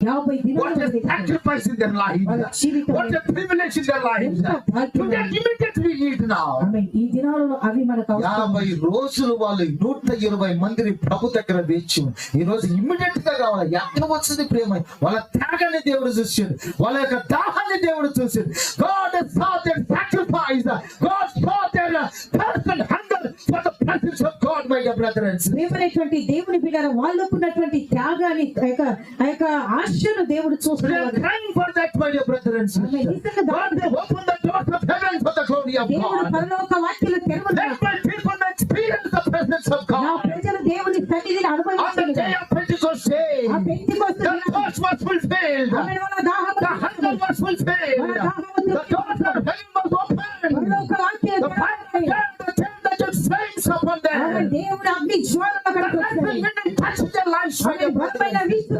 What a sacrifice in their lives. What a privilege in their lives. To get immediate we need now. ఈ దినాలలో అవి మనకు అవసరం. 50 రోజులు వాళ్ళు 120 మందిని ప్రభు దగ్గర వేచి ఈ రోజు ఇమ్మీడియట్ గా కావాలి. ఎక్కడ వచ్చింది ప్రేమ? వాళ్ళ త్యాగాన్ని దేవుడు చూసాడు, వాళ్ళ యొక్క దాహాన్ని దేవుడు చూసాడు. God saw their sacrifice. God saw their personal hunger for the presence of God, my dear brethren. ప్రియమైనటువంటి దేవుని బిడ్డలారా, వాళ్ళకు ఉన్నటువంటి త్యాగాన్ని ఆ యొక్క ఆశను దేవుడు They are చూస్తున్నాడు. crying for that, my dear brethren. God, they open the doors of heaven for the glory of దేవుడు God. పరలోక వాక్యలు తెరవను. Let my people experience the presence of నా God. ప్రజలు దేవుని సన్నిధిని On the అనుభవించాలి. day of Pentecost day, ఆ Pentecost the దినాన thirst was fulfilled. ఆమె వాళ్ళ దాహము The hunger was fulfilled. The doors of heaven was opened. పరలోక వాక్యలు The fire తెరవబడ్డాయి. came, the temperature flames upon ఆమె them. దేవుని అగ్ని జ్వాలలు The అక్కడికి blessed వచ్చాయి. wind touched their lives. ఆమె బలమైన వీచులు